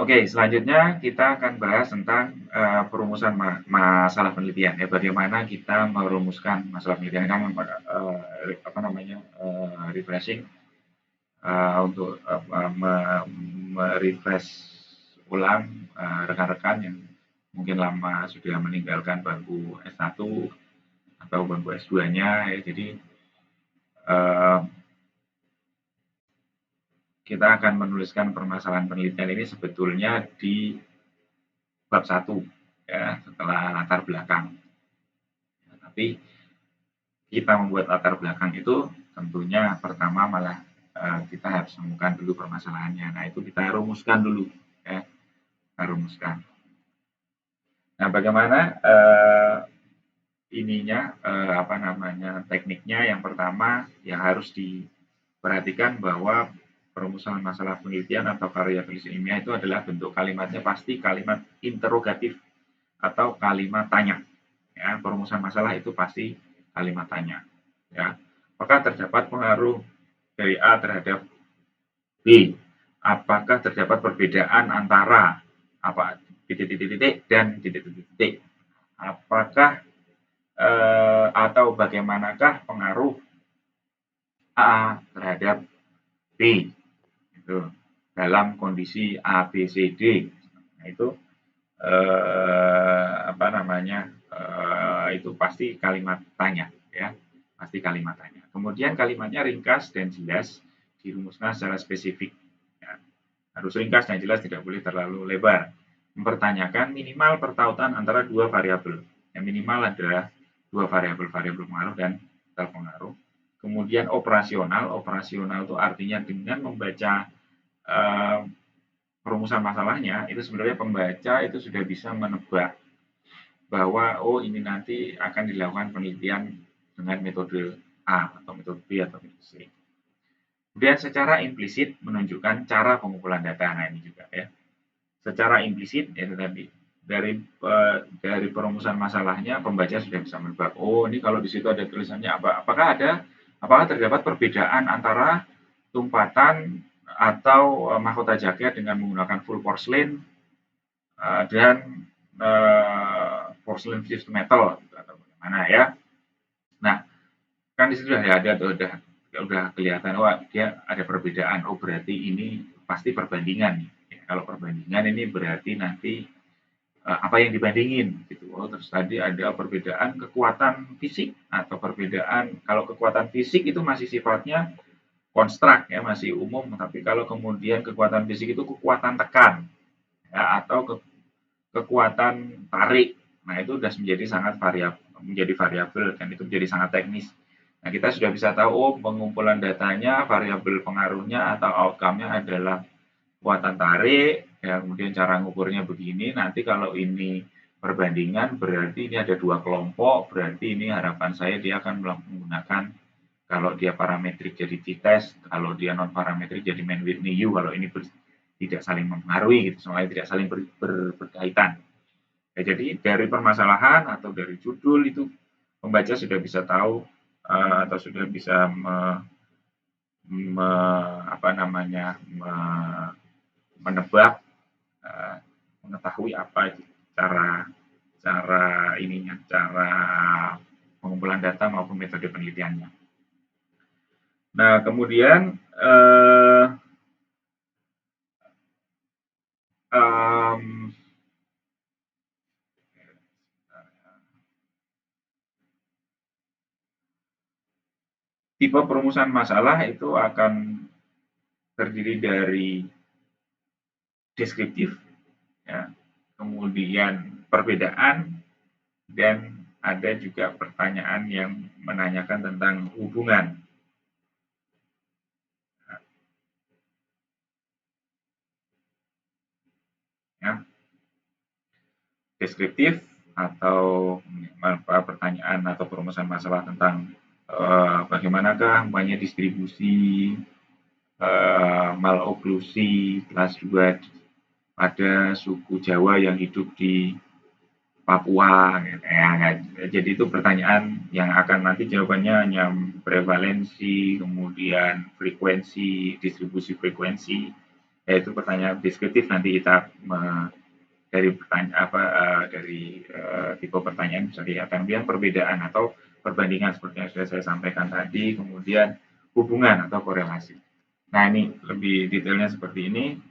Oke, selanjutnya kita akan bahas tentang perumusan masalah penelitian ya. Bagaimana kita merumuskan masalah penelitian kan apa namanya refreshing untuk merefresh ulang rekan-rekan yang mungkin lama sudah meninggalkan bangku S1 atau bangku S2-nya ya. Jadi eh, kita akan menuliskan permasalahan penelitian ini sebetulnya di bab 1 ya, setelah latar belakang. Ya, tapi kita membuat latar belakang itu tentunya pertama malah kita harus menemukan dulu permasalahannya. Nah, itu kita rumuskan dulu ya, kita rumuskan. Nah, bagaimana apa namanya tekniknya? Yang pertama yang harus diperhatikan bahwa perumusan masalah penelitian atau karya tulis ilmiah itu adalah bentuk kalimatnya pasti kalimat interrogatif atau kalimat tanya. Ya, perumusan masalah itu pasti kalimat tanya. Ya, apakah terdapat pengaruh dari A terhadap B? Apakah terdapat perbedaan antara apa titik-titik dan titik-titik? Apakah atau bagaimanakah pengaruh A terhadap B itu dalam kondisi A, B, C, D. Nah, itu apa namanya itu pasti kalimat tanya ya, pasti kalimat tanya. Kemudian kalimatnya ringkas dan jelas, dirumuskan secara spesifik. Ya. Harus ringkas dan jelas, tidak boleh terlalu lebar. Mempertanyakan minimal pertautan antara dua variabel. Yang minimal adalah dua variabel, variabel pengaruh dan terpengaruh. Kemudian operasional, operasional itu artinya dengan membaca eh, perumusan masalahnya, itu sebenarnya pembaca itu sudah bisa menebak bahwa oh ini nanti akan dilakukan penelitian dengan metode A atau metode B atau metode C. Kemudian secara implisit menunjukkan cara pengumpulan data. Nah ini juga ya. Secara implisit itu tadi dari perumusan masalahnya pembaca sudah bisa menebak. Oh ini kalau di situ ada tulisannya apa? Apakah terdapat perbedaan antara tumpatan atau mahkota jaket dengan menggunakan full porcelain dan porcelain fused metal gitu, atau bagaimana ya? Nah, kan di situ sudah ada tuh udah kelihatan wah dia ada perbedaan. Oh berarti ini pasti perbandingan nih. Ya, kalau perbandingan ini berarti nanti apa yang dibandingin gitu. Oh terus tadi ada perbedaan kekuatan fisik atau perbedaan kalau kekuatan fisik itu masih sifatnya konstrak ya masih umum, tapi kalau kemudian kekuatan fisik itu kekuatan tekan ya atau kekuatan tarik. Nah, itu sudah menjadi variabel dan itu menjadi sangat teknis. Nah, kita sudah bisa tahu oh pengumpulan datanya, variabel pengaruhnya atau outcome-nya adalah kekuatan tarik, ya kemudian cara ngukurnya begini. Nanti kalau ini perbandingan berarti ini ada dua kelompok, berarti ini harapan saya dia akan menggunakan kalau dia parametrik jadi t-test, kalau dia non parametrik jadi man Whitney U, kalau ini tidak saling mempengaruhi gitu, soalnya tidak saling berkaitan. Ya, jadi dari permasalahan atau dari judul itu pembaca sudah bisa tahu atau sudah bisa me, apa namanya menebak mengetahui apa itu cara cara ininya cara pengumpulan data maupun metode penelitiannya. Nah kemudian um, tipe perumusan masalah itu akan terdiri dari deskriptif, ya, kemudian perbedaan, dan ada juga pertanyaan yang menanyakan tentang hubungan. Ya, deskriptif atau pertanyaan atau perumusan masalah tentang bagaimanakah umpamanya distribusi maloklusi kelas 2 pada suku Jawa yang hidup di Papua. Ya, jadi itu pertanyaan yang akan nanti jawabannya hanya prevalensi, kemudian frekuensi, distribusi frekuensi. yaitu pertanyaan deskriptif. Nanti kita dari pertanyaan tipe pertanyaan bisa kelihatan yang perbedaan atau perbandingan seperti yang sudah saya sampaikan tadi, kemudian hubungan atau korelasi. Nah, ini lebih detailnya seperti ini.